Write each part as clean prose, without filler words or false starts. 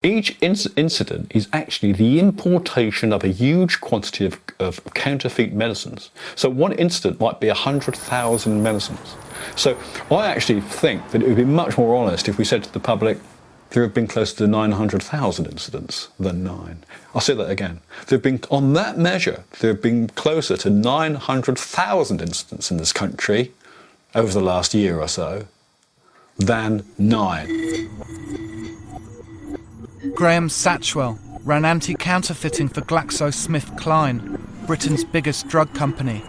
Each incident is actually the importation of a huge quantity of counterfeit medicines. So one incident might be 100,000 medicines. So I actually think that it would be much more honest if we said to the public, there have been closer to 900,000 incidents than 9. I'll say that again. There have been, on that measure, there have been closer to 900,000 incidents in this country over the last year or so than 9. Graham Satchwell ran anti-counterfeiting for GlaxoSmithKline, Britain's biggest drug company.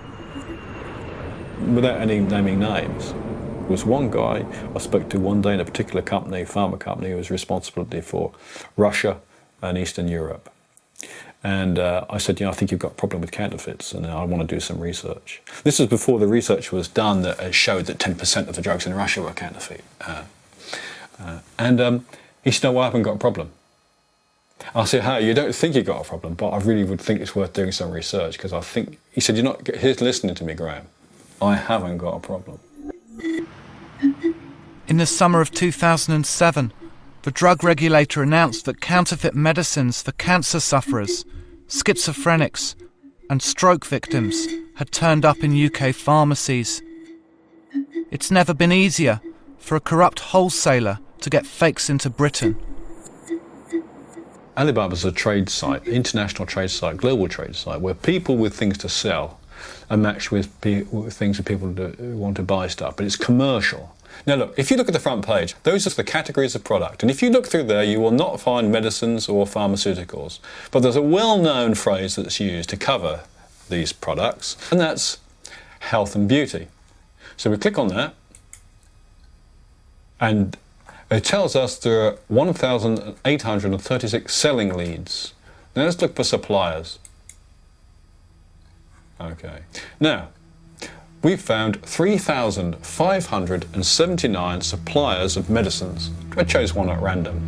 Without any naming names, there was one guy I spoke to one day in a particular company, pharma company, who was responsible for Russia and Eastern Europe. And I said, I think you've got a problem with counterfeits and I want to do some research. This was before the research was done that showed that 10% of the drugs in Russia were counterfeit. He said, no, I haven't got a problem. I said, hey, you don't think you got a problem, but I really would think it's worth doing some research because I think, he said, you're not listening to me, Graham. I haven't got a problem. In the summer of 2007, the drug regulator announced that counterfeit medicines for cancer sufferers, schizophrenics and stroke victims had turned up in UK pharmacies. It's never been easier for a corrupt wholesaler to get fakes into Britain. Alibaba's a trade site, international trade site, global trade site, where people with things to sell are matched with things that people who want to buy stuff, but it's commercial. Now look, if you look at the front page, those are the categories of product, and if you look through there, you will not find medicines or pharmaceuticals. But there's a well-known phrase that's used to cover these products, and that's health and beauty. So we click on that, and it tells us there are 1,836 selling leads. Now let's look for suppliers. Okay. Now, we've found 3,579 suppliers of medicines. I chose one at random,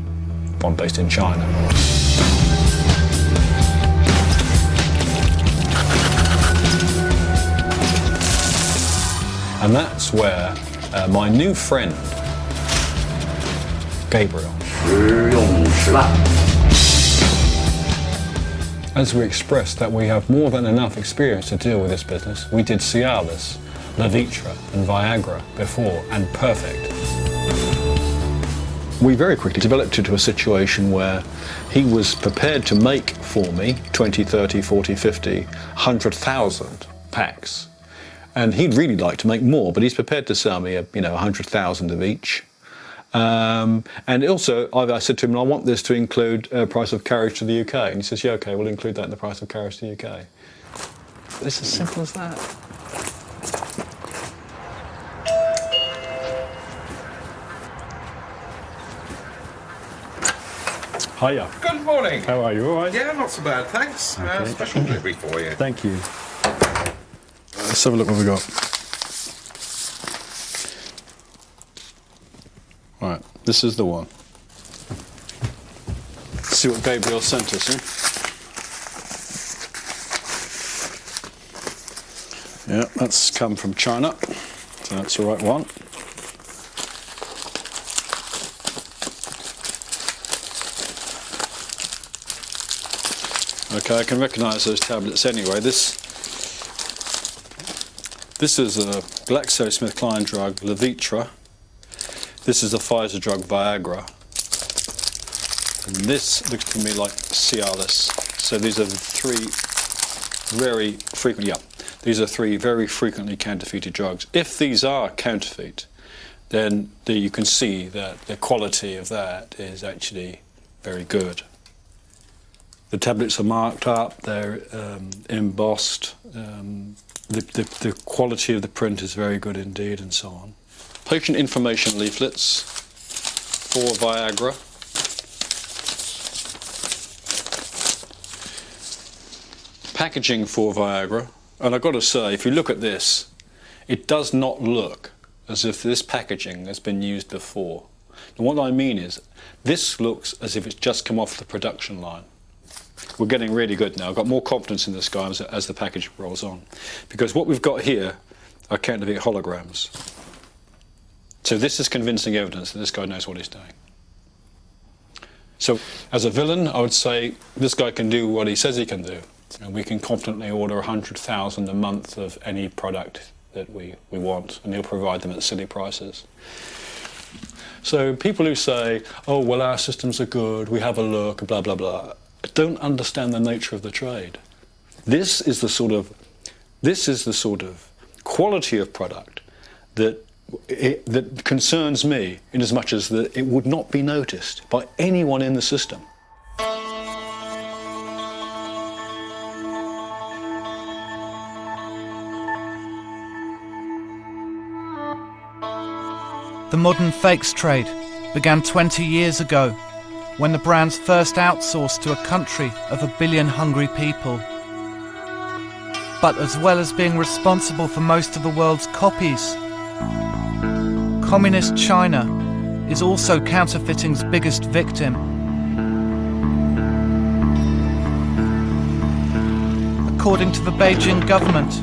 one based in China. And that's where my new friend, Gabriel. As we expressed that we have more than enough experience to deal with this business, we did Cialis, Levitra and Viagra before, and perfect. We very quickly developed into a situation where he was prepared to make for me 20, 30, 40, 50, 100,000 packs. And he'd really like to make more, but he's prepared to sell me 100,000 of each. And also, I said to him, I want this to include price of carriage to the UK. And he says, yeah, OK, we'll include that in the price of carriage to the UK. It's as simple as that. Hiya. Good morning. How are you? All right? Yeah, not so bad, thanks. Okay. Special delivery for you. Thank you. Let's have a look what we got. Right, this is the one. Let's see what Gabriel sent us, Yeah, that's come from China, so that's the right one. Okay, I can recognise those tablets anyway. This is a GlaxoSmithKline drug, Levitra. This is the Pfizer drug Viagra, and this looks to me like Cialis. So these are three very frequently counterfeited drugs. If these are counterfeit, then you can see that the quality of that is actually very good. The tablets are marked up, they're embossed, the quality of the print is very good indeed, and so on. Patient information leaflets for Viagra. Packaging for Viagra. And I've got to say, if you look at this, it does not look as if this packaging has been used before. And what I mean is, this looks as if it's just come off the production line. We're getting really good now. I've got more confidence in this guy as the package rolls on. Because what we've got here are counterfeit holograms. So this is convincing evidence that this guy knows what he's doing. So as a villain, I would say this guy can do what he says he can do. And we can confidently order 100,000 a month of any product that we want, and he'll provide them at silly prices. So people who say, oh, well, our systems are good, we have a look, blah, blah, blah, don't understand the nature of the trade. This is the sort of quality of product that concerns me, in as much as that it would not be noticed by anyone in the system. The modern fakes trade began 20 years ago, when the brands first outsourced to a country of 1 billion hungry people. But as well as being responsible for most of the world's copies, Communist China is also counterfeiting's biggest victim. According to the Beijing government,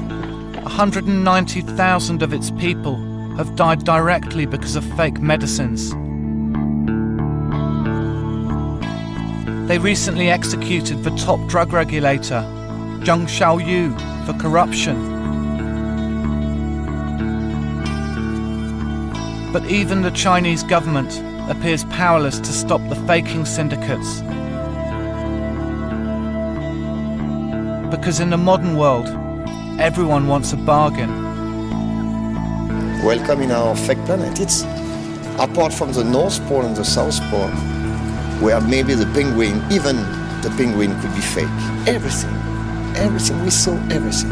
190,000 of its people have died directly because of fake medicines. They recently executed the top drug regulator, Zheng Xiaoyu, for corruption. But even the Chinese government appears powerless to stop the faking syndicates. Because in the modern world, everyone wants a bargain. Welcome in our fake planet. It's apart from the North Pole and the South Pole, where maybe the penguin, even the penguin could be fake. Everything, we saw everything.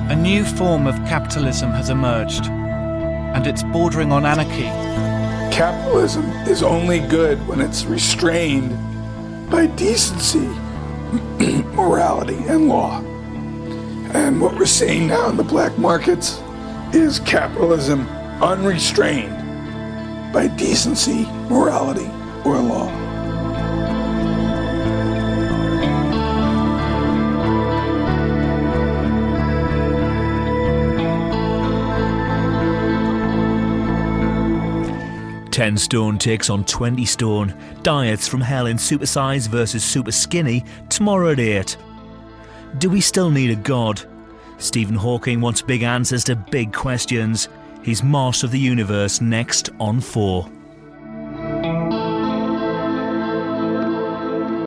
A new form of capitalism has emerged, and it's bordering on anarchy. Capitalism is only good when it's restrained by decency, morality, and law. And what we're seeing now in the black markets is capitalism unrestrained by decency, morality, or law. Ten Stone takes on 20 Stone. Diets from hell in Super Size versus Super Skinny tomorrow at 8. Do we still need a god? Stephen Hawking wants big answers to big questions. He's Master of the Universe next on 4.